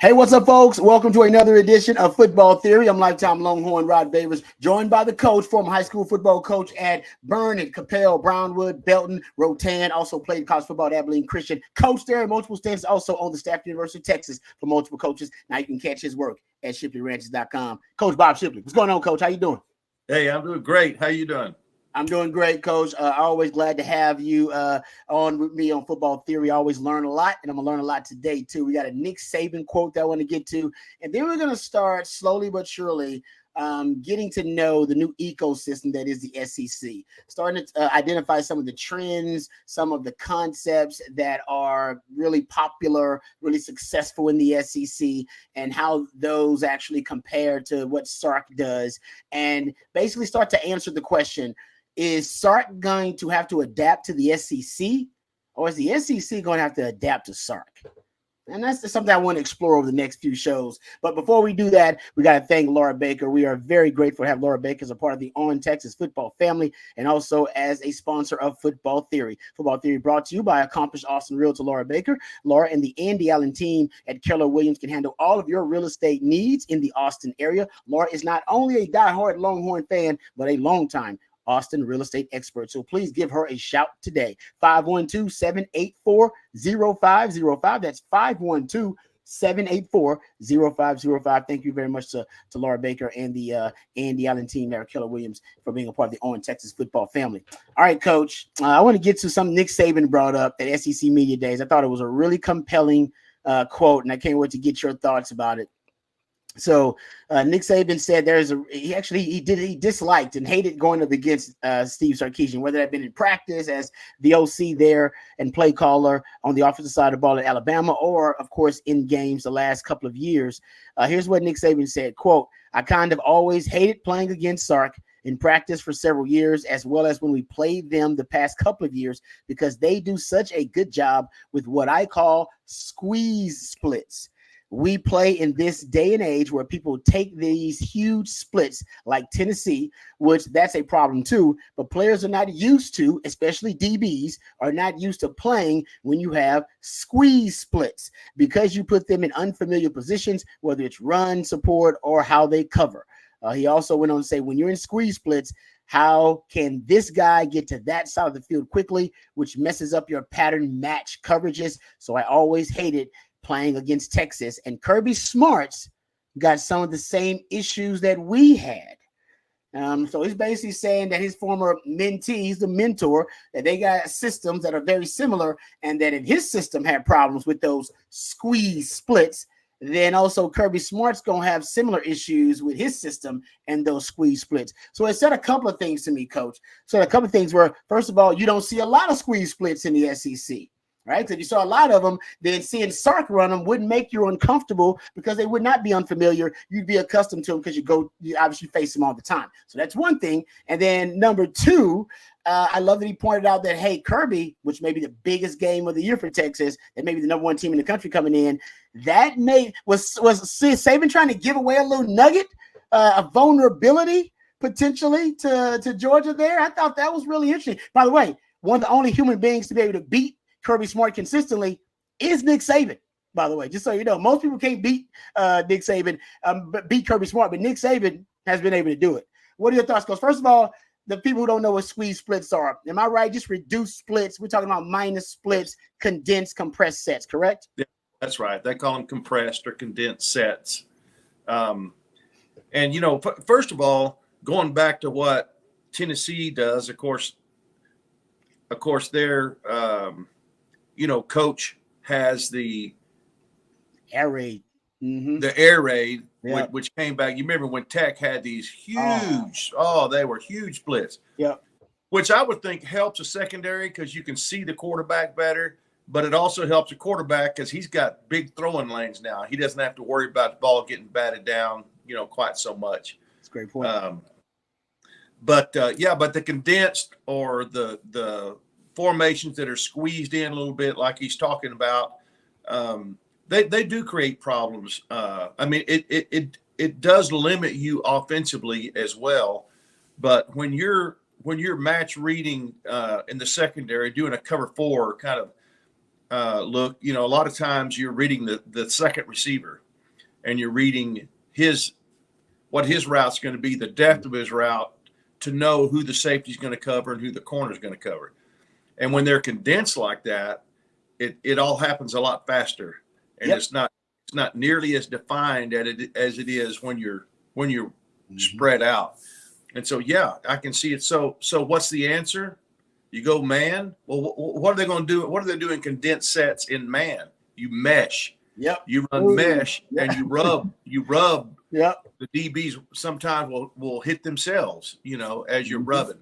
Hey, what's up, folks? Welcome to another edition of Football Theory. I'm lifetime Longhorn Rod Davis, joined by the coach, former high school football coach at Vernon, Capel, Brownwood, Belton, Rotan, also played college football at Abilene Christian. Coach there at multiple stints, also on the staff at the University of Texas for multiple coaches. Now you can catch his work at shipleyranches.com. Coach Bob Shipley. What's going on, Coach? How you doing? Hey, I'm doing great. How you doing? I'm doing great, Coach. Always glad to have you on with me on Football Theory. I always learn a lot, and I'm going to learn a lot today, too. We got a Nick Saban quote that I want to get to, and then we're going to start slowly but surely getting to know the new ecosystem that is the SEC, starting to identify some of the trends, some of the concepts that are really popular, really successful in the SEC, and how those actually compare to what Sark does, and basically start to answer the question, is Sark going to have to adapt to the SEC, or is the SEC going to have to adapt to Sark? And that's something I want to explore over the next few shows. But before we do that, we got to thank Laura Baker. We are very grateful to have Laura Baker as a part of the On Texas football family and also as a sponsor of Football Theory. Football Theory brought to you by accomplished Austin realtor Laura Baker. Laura and the Andy Allen team at Keller Williams can handle all of your real estate needs in the Austin area. Laura is not only a diehard Longhorn fan, but a longtime Austin real estate expert. So please give her a shout today. 512-784-0505. That's 512-784-0505. Thank you very much to Laura Baker and the Andy Allen team there at Keller Williams for being a part of the On Texas football family. All right, Coach, I want to get to something Nick Saban brought up at SEC Media Days. I thought it was a really compelling quote, and I can't wait to get your thoughts about it. So Nick Saban said he disliked and hated going up against Steve Sarkisian, whether that had been in practice as the OC there and play caller on the offensive side of the ball at Alabama, or of course in games the last couple of years. Here's what Nick Saban said, quote, "I kind of always hated playing against Sark in practice for several years, as well as when we played them the past couple of years, because they do such a good job with what I call squeeze splits. We play in this day and age where people take these huge splits like Tennessee, which that's a problem too, but players are not used to, especially DBs, are not used to playing when you have squeeze splits because you put them in unfamiliar positions, whether it's run, support, or how they cover." He also went on to say, when you're in squeeze splits, how can this guy get to that side of the field quickly, which messes up your pattern match coverages. So I always hated playing against Texas, and Kirby Smart's got some of the same issues that we had. So he's basically saying that his former mentee, he's the mentor, that they got systems that are very similar, and that if his system had problems with those squeeze splits, then also Kirby Smart's going to have similar issues with his system and those squeeze splits. So it said a couple of things to me, Coach. So a couple of things were, first of all, you don't see a lot of squeeze splits in the SEC. Right? So if you saw a lot of them, then seeing Sark run them wouldn't make you uncomfortable because they would not be unfamiliar. You'd be accustomed to them because you obviously face them all the time. So that's one thing. And then number two, I love that he pointed out that, hey, Kirby, which may be the biggest game of the year for Texas, and maybe the number one team in the country coming in, that was Saban trying to give away a little nugget, a vulnerability potentially to Georgia there. I thought that was really interesting. By the way, one of the only human beings to be able to beat Kirby Smart consistently is Nick Saban, by the way, just so you know. Most people can't beat Nick Saban, but beat Kirby Smart, but Nick Saban has been able to do it. What are your thoughts? Because first of all, the people who don't know what squeeze splits are, am I right? Just reduced splits. We're talking about minus splits, condensed, compressed sets, correct? Yeah, that's right. They call them compressed or condensed sets. And, you know, first of all, going back to what Tennessee does, of course, their coach has the air raid. Mm-hmm. The air raid, yeah. which came back. You remember when Tech had these huge, they were huge splits. Yeah. Which I would think helps a secondary because you can see the quarterback better, but it also helps a quarterback because he's got big throwing lanes now. He doesn't have to worry about the ball getting batted down, quite so much. That's a great point. But the condensed or the formations that are squeezed in a little bit, like he's talking about, they do create problems. I mean, it does limit you offensively as well. But when you're match reading in the secondary, doing a cover four kind of look, a lot of times you're reading the second receiver. and you're reading what his route's going to be, the depth of his route, to know who the safety's going to cover and who the corner's going to cover. And when they're condensed like that, it all happens a lot faster, and it's not nearly as defined as it is when you're spread out. And so, yeah, I can see it. So what's the answer? You go man. Well, what are they going to do? What are they doing condensed sets in man? You mesh. Yep. You run mesh and you rub. Yep. The DBs sometimes will hit themselves, as you're rubbing,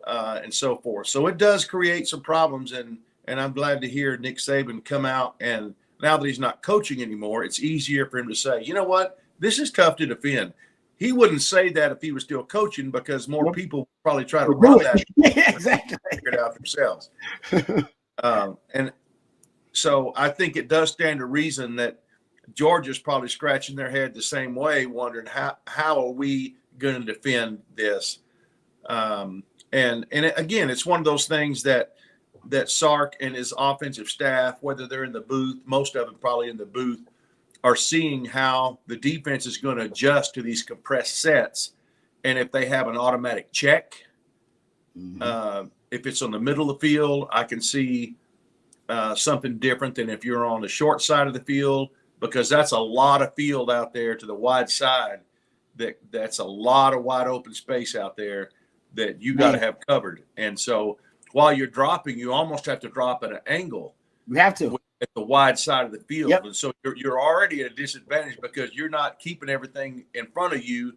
and so forth. So it does create some problems, and I'm glad to hear Nick Saban come out, and now that he's not coaching anymore, it's easier for him to say, you know what, this is tough to defend. He wouldn't say that if he was still coaching, because more people would probably try to run that. Exactly. Figure it out themselves. And so I think it does stand to reason that Georgia's probably scratching their head the same way, wondering how are we going to defend this? And again, it's one of those things that Sark and his offensive staff, whether they're in the booth, most of them probably in the booth, are seeing how the defense is going to adjust to these compressed sets. And if they have an automatic check, if it's on the middle of the field, I can see something different than if you're on the short side of the field, because that's a lot of field out there to the wide side. That's a lot of wide open space out there that you got to have covered. And so while you're dropping, you almost have to drop at an angle. You have to. At the wide side of the field. Yep. And so you're already at a disadvantage because you're not keeping everything in front of you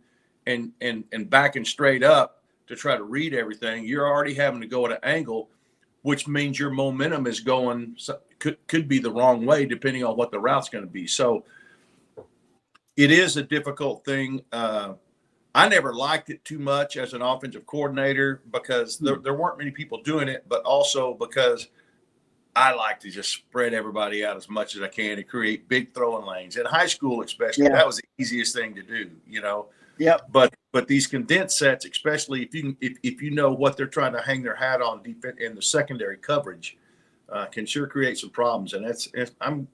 and backing straight up to try to read everything. You're already having to go at an angle, which means your momentum is going could be the wrong way depending on what the route's going to be. So it is a difficult thing. I never liked it too much as an offensive coordinator because there weren't many people doing it, but also because I like to just spread everybody out as much as I can to create big throwing lanes. In high school, especially, that was the easiest thing to do, Yep. But these condensed sets, especially if you know what they're trying to hang their hat on defense in the secondary coverage, can sure create some problems. And I'm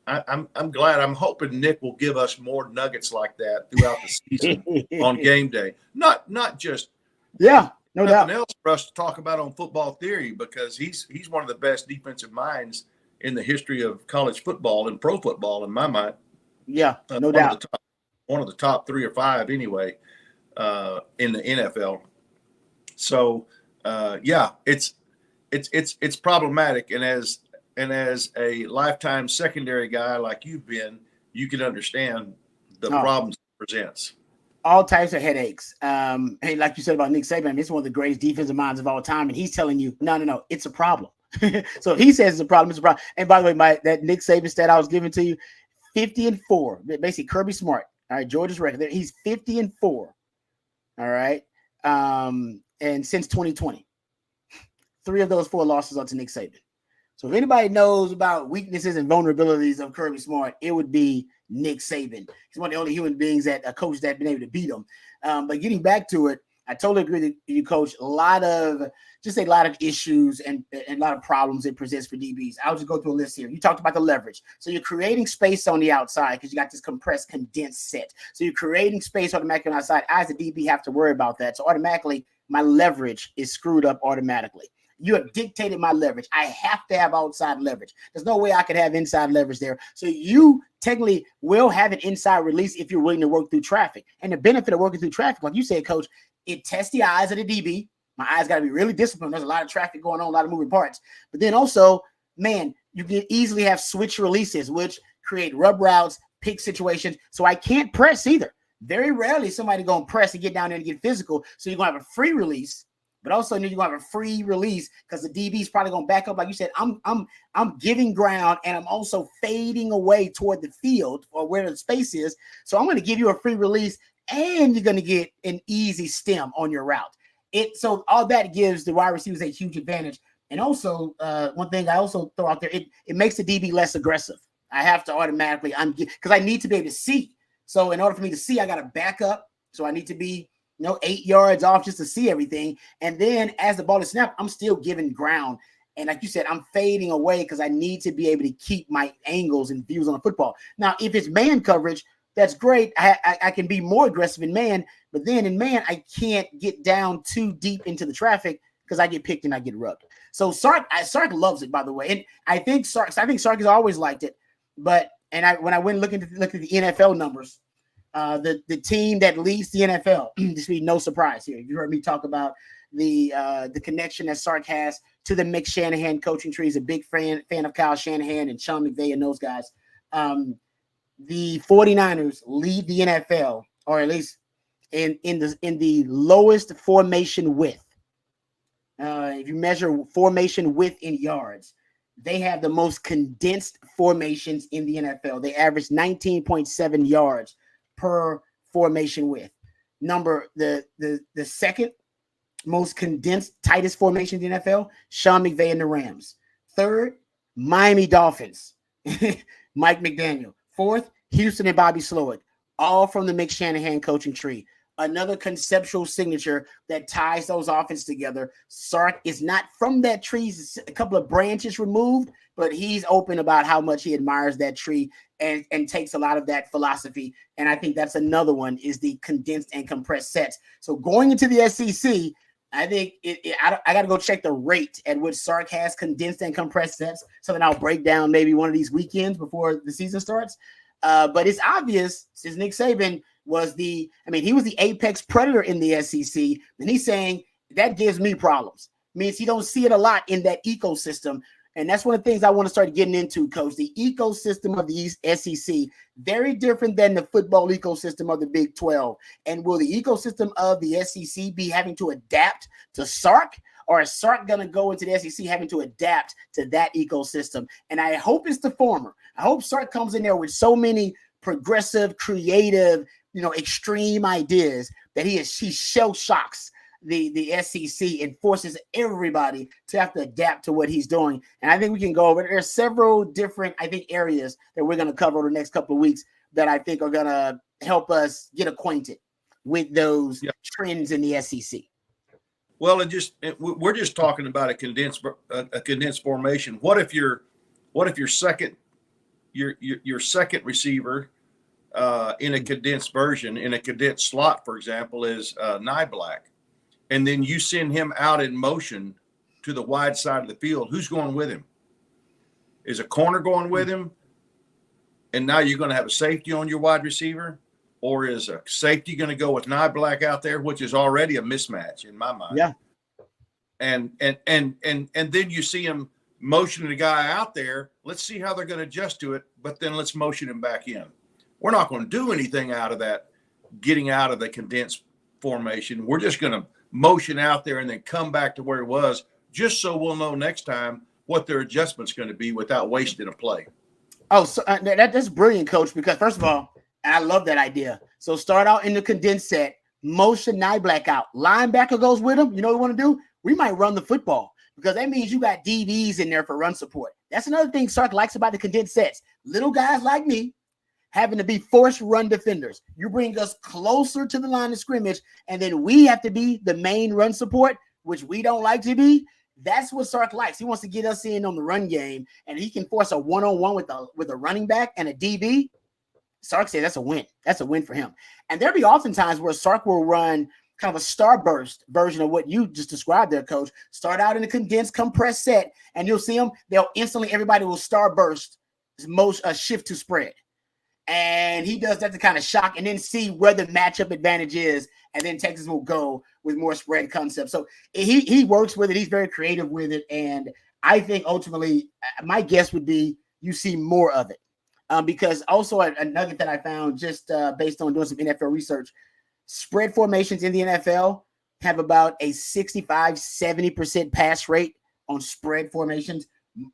glad. I'm hoping Nick will give us more nuggets like that throughout the season on game day. Not just no nothing doubt. else for us to talk about on Football Theory, because he's one of the best defensive minds in the history of college football and pro football, in my mind. Yeah, no doubt. One of the top 3 or 5 anyway in the NFL. So it's problematic, and as a lifetime secondary guy like you've been, you can understand the problems it presents. All types of headaches. Hey, like you said about Nick Saban, he's one of the greatest defensive minds of all time, and he's telling you, no, it's a problem. So if he says it's a problem, it's a problem. And by the way, that Nick Saban stat I was giving to you, 50-4, basically Kirby Smart. All right, Georgia's record. He's 50-4. All right, and since 2020, 3 of those 4 losses are to Nick Saban. So if anybody knows about weaknesses and vulnerabilities of Kirby Smart, it would be Nick Saban. He's one of the only human beings that a coach that's been able to beat him. But getting back to it, I totally agree with you, Coach. A lot of issues and a lot of problems it presents for DBs. I'll just go through a list here. You talked about the leverage. So you're creating space on the outside because you got this compressed, condensed set. So you're creating space automatically on the outside. I, as a DB, have to worry about that. So automatically, my leverage is screwed up automatically. You have dictated my leverage. I have to have outside leverage. There's no way I could have inside leverage there. So you technically will have an inside release if you're willing to work through traffic. And the benefit of working through traffic, like you said, Coach, it tests the eyes of the DB. My eyes got to be really disciplined. There's a lot of traffic going on, a lot of moving parts. But then also, man, you can easily have switch releases, which create rub routes, pick situations. So I can't press either. Very rarely somebody going to press and get down there and get physical. So you're going to have a free release. But also, you're going to have a free release because the DB is probably going to back up. Like you said, I'm giving ground, and I'm also fading away toward the field or where the space is. So I'm going to give you a free release, and you're going to get an easy stem on your route. So all that gives the wide receivers a huge advantage. And also, one thing I also throw out there, it makes the DB less aggressive. I have to automatically, because I need to be able to see. So in order for me to see, I got to back up. So I need to be 8 yards off just to see everything. And then as the ball is snapped, I'm still giving ground. And like you said, I'm fading away because I need to be able to keep my angles and views on the football. Now, if it's man coverage, that's great. I can be more aggressive in man, but then in man, I can't get down too deep into the traffic because I get picked and I get rubbed. So Sark loves it, by the way. And I think Sark has always liked it. But when I went look at the NFL numbers, the team that leads the NFL, this will be no surprise here. You heard me talk about the connection that Sark has to the Mick Shanahan coaching tree. He's a big fan of Kyle Shanahan and Sean McVay and those guys. The 49ers lead the NFL, or at least in the lowest formation width. If you measure formation width in yards, they have the most condensed formations in the NFL. They average 19.7 yards per formation width. The second most condensed, tightest formation in the NFL, Sean McVay and the Rams. Third, Miami Dolphins, Mike McDaniel. Fourth, Houston and Bobby Slowick, all from the Mick Shanahan coaching tree. Another conceptual signature that ties those offenses together. Sark is not from that tree. He's a couple of branches removed, but he's open about how much he admires that tree and takes a lot of that philosophy. And I think that's another one, is the condensed and compressed sets. So going into the SEC, I think I got to go check the rate at which Sark has condensed and compressed sets. So then I'll break down maybe one of these weekends before the season starts. But it's obvious, since Nick Saban was he was the apex predator in the SEC, and he's saying that gives me problems. Means he don't see it a lot in that ecosystem. And that's one of the things I want to start getting into, Coach. The ecosystem of the SEC, very different than the football ecosystem of the Big 12. And will the ecosystem of the SEC be having to adapt to Sark? Or is Sark going to go into the SEC having to adapt to that ecosystem? And I hope it's the former. I hope Sark comes in there with so many progressive, creative, extreme ideas that he shell shocks the SEC and forces everybody to have to adapt to what he's doing. And I think we can go over. There are several different, areas that we're going to cover over the next couple of weeks that I think are going to help us get acquainted with those trends in the SEC. Well, we're just talking about a condensed formation. What if your second receiver in a condensed version, in a condensed slot, for example, is Niblack, and then you send him out in motion to the wide side of the field? Who's going with him? Is a corner going with him? And now you're going to have a safety on your wide receiver? Or is a safety going to go with Niblack out there, which is already a mismatch in my mind? Yeah. And then you see him motioning the guy out there. Let's see how they're going to adjust to it, but then let's motion him back in. We're not going to do anything out of that, getting out of the condensed formation. We're just going to motion out there and then come back to where it was, just so we'll know next time what their adjustment's going to be without wasting a play. Oh, so that's brilliant, Coach, because first of all, I love that idea. So start out in the condensed set, motion Niblack out. Linebacker goes with him. You know what we want to do? We might run the football, because that means you got DBs in there for run support. That's another thing Sark likes about the condensed sets. Little guys like me having to be forced run defenders. You bring us closer to the line of scrimmage, and then we have to be the main run support, which we don't like to be. That's what Sark likes. He wants to get us in on the run game, and he can force a one-on-one with a running back and a DB. Sark said that's a win. That's a win for him. And there'll be oftentimes where Sark will run kind of a starburst version of what you just described there, Coach. Start out in a condensed, compressed set, and you'll see them. Everybody will starburst, shift to spread. And he does that to kind of shock and then see where the matchup advantage is. And then Texas will go with more spread concepts. So he works with it. He's very creative with it. And I think ultimately my guess would be you see more of it. Because also another thing I found just based on doing some NFL research, spread formations in the NFL have about a 65-70% pass rate on spread formations.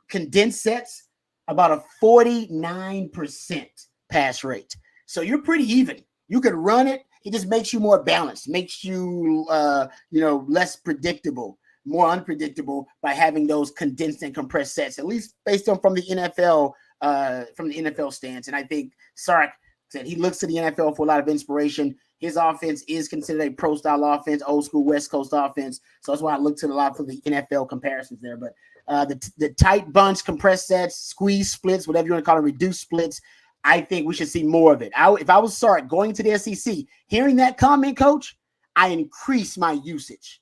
Condensed sets, about a 49% pass rate. So you're pretty even. You could run it. It just makes you more balanced, makes you, less predictable, more unpredictable by having those condensed and compressed sets, at least based on from the NFL stance. And I think Sark said he looks to the NFL for a lot of inspiration. His offense is considered a pro style offense, old school West Coast offense. So that's why I look to a lot for the NFL comparisons there. But the tight bunch, compressed sets, squeeze splits, whatever you want to call them, reduced splits, I think we should see more of it. If I was Sark going to the SEC, hearing that comment, Coach, I increase my usage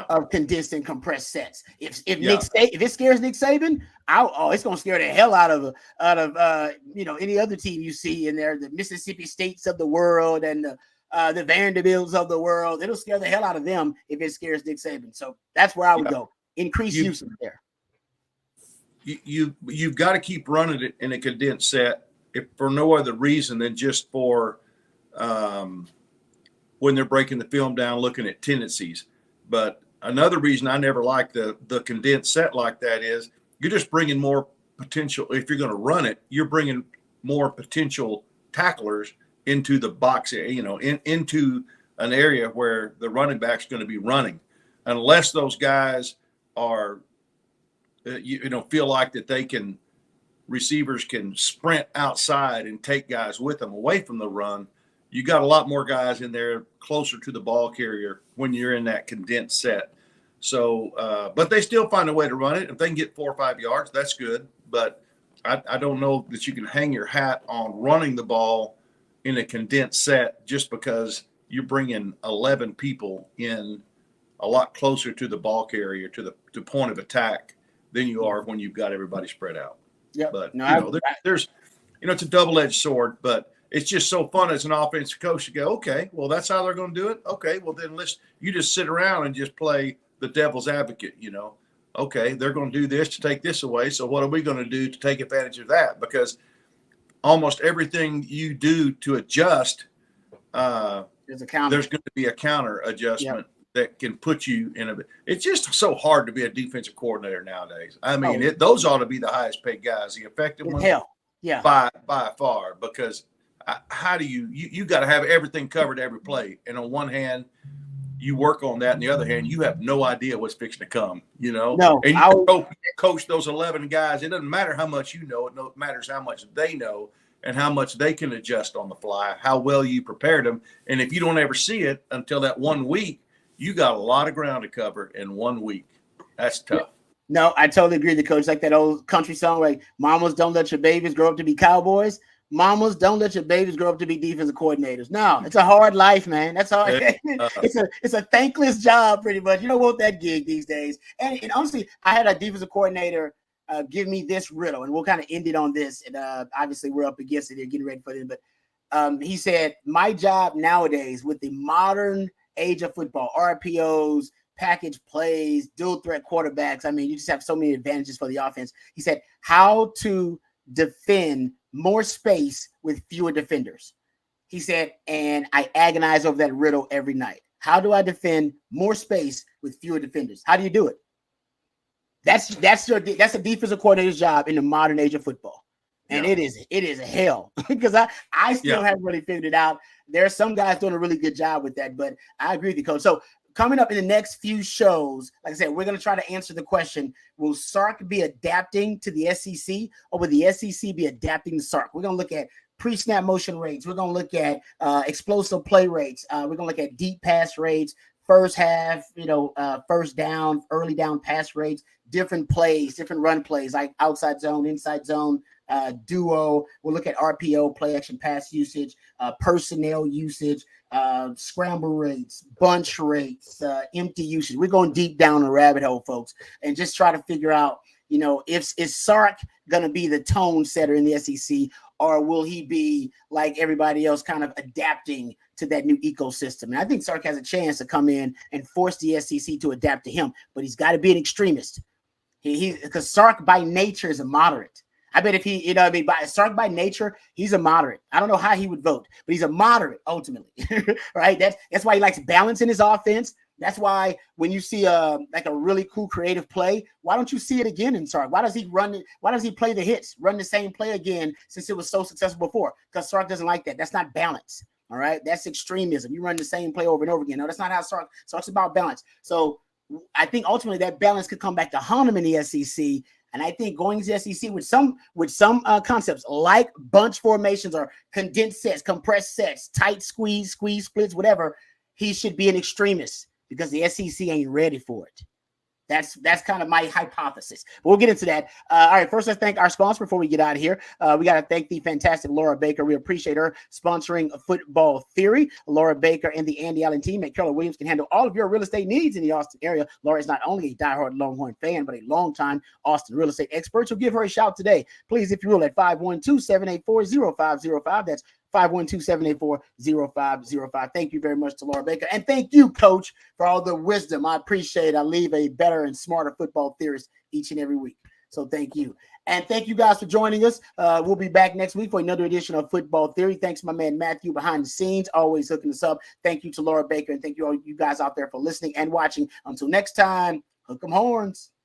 of condensed and compressed sets. If it scares Nick Saban, it's gonna scare the hell out of any other team you see in there, the Mississippi States of the world and the Vanderbilts of the world. It'll scare the hell out of them if it scares Nick Saban. So that's where I would go. Increase usage there. You've got to keep running it in a condensed set, if for no other reason than just for when they're breaking the film down, looking at tendencies. But another reason I never like the condensed set like that is you're just bringing more potential. If you're going to run it, you're bringing more potential tacklers into the box, into an area where the running back's going to be running, unless those guys are, feel like that receivers can sprint outside and take guys with them away from the run. You got a lot more guys in there closer to the ball carrier when you're in that condensed set. So, but they still find a way to run it. If they can get 4 or 5 yards, that's good. But I don't know that you can hang your hat on running the ball in a condensed set just because you're bringing 11 people in a lot closer to the ball carrier, to the point of attack than you are when you've got everybody spread out. Yeah, but there's it's a double-edged sword, but it's just so fun as an offensive coach to go, okay, well, that's how they're going to do it. Okay, well, then you just sit around and just play the devil's advocate, Okay, they're going to do this to take this away. So what are we going to do to take advantage of that? Because almost everything you do to adjust, there's going to be a counter adjustment that can put you in a. It's just so hard to be a defensive coordinator nowadays. I mean, those ought to be the highest paid guys, the effective ones. Hell, yeah, by far, because how do you got to have everything covered every play, and on one hand, you work on that, and the other hand, you have no idea what's fixing to come. No, and you coach those 11 guys. It doesn't matter how much you know; it matters how much they know and how much they can adjust on the fly, how well you prepared them. And if you don't ever see it until that 1 week, you got a lot of ground to cover in 1 week. That's tough. No, I totally agree with the coach. Like that old country song, like "Mamas, don't let your babies grow up to be cowboys. Mamas, don't let your babies grow up to be defensive coordinators." No, it's a hard life, man. That's hard. It's a thankless job, pretty much. You don't want that gig these days. And honestly, I had a defensive coordinator give me this riddle, and we'll kind of end it on this. And obviously, we're up against it. They're getting ready for this, but he said, "My job nowadays with the modern age of football, RPOs, package plays, dual threat quarterbacks. I mean, you just have so many advantages for the offense." He said, "How to defend more space with fewer defenders." He said, and I agonize over that riddle every night. How do I defend more space with fewer defenders? How do you do it? That's a defensive coordinator's job in the modern age of football. And it is hell because I still haven't really figured it out. There are some guys doing a really good job with that, but I agree with you, Coach. So coming up in the next few shows, like I said, we're going to try to answer the question, will Sark be adapting to the SEC or will the SEC be adapting to Sark? We're going to look at pre-snap motion rates. We're going to look at explosive play rates. We're going to look at deep pass rates, first half, first down, early down pass rates, different plays, different run plays like outside zone, inside zone, duo. We'll look at RPO, play action pass usage, personnel usage, scramble rates, bunch rates, empty usage. We're going deep down the rabbit hole, folks, and just try to figure out, is Sark going to be the tone setter in the SEC, or will he be like everybody else, kind of adapting to that new ecosystem? And I think Sark has a chance to come in and force the SEC to adapt to him, but he's got to be an extremist. Because Sark by nature is a moderate. I bet if he, Sark by nature, he's a moderate. I don't know how he would vote, but he's a moderate ultimately, right? That's why he likes balance in his offense. That's why when you see like a really cool creative play, why don't you see it again in Sark? Why does he run it? Why does he play the hits, run the same play again since it was so successful before? Because Sark doesn't like that. That's not balance. All right, that's extremism. You run the same play over and over again. No, that's not how Sark's about balance. So I think ultimately that balance could come back to haunt him in the SEC. And I think going to the SEC with some concepts like bunch formations or condensed sets, compressed sets, tight squeeze splits, whatever, he should be an extremist because the SEC ain't ready for it. That's kind of my hypothesis. But we'll get into that. All right, first let's thank our sponsor before we get out of here. We got to thank the fantastic Laura Baker. We appreciate her sponsoring Football Theory. Laura Baker and the Andy Allen team at Keller Williams can handle all of your real estate needs in the Austin area. Laura is not only a diehard Longhorn fan, but a longtime Austin real estate expert. So give her a shout today, please, if you will, at 512-784-0505. That's 512-784-0505. Thank you very much to Laura Baker. And thank you, Coach, for all the wisdom. I appreciate it. I leave a better and smarter football theorist each and every week. So thank you. And thank you guys for joining us. We'll be back next week for another edition of Football Theory. Thanks to my man Matthew behind the scenes, always hooking us up. Thank you to Laura Baker, and thank you all you guys out there for listening and watching. Until next time, hook 'em horns.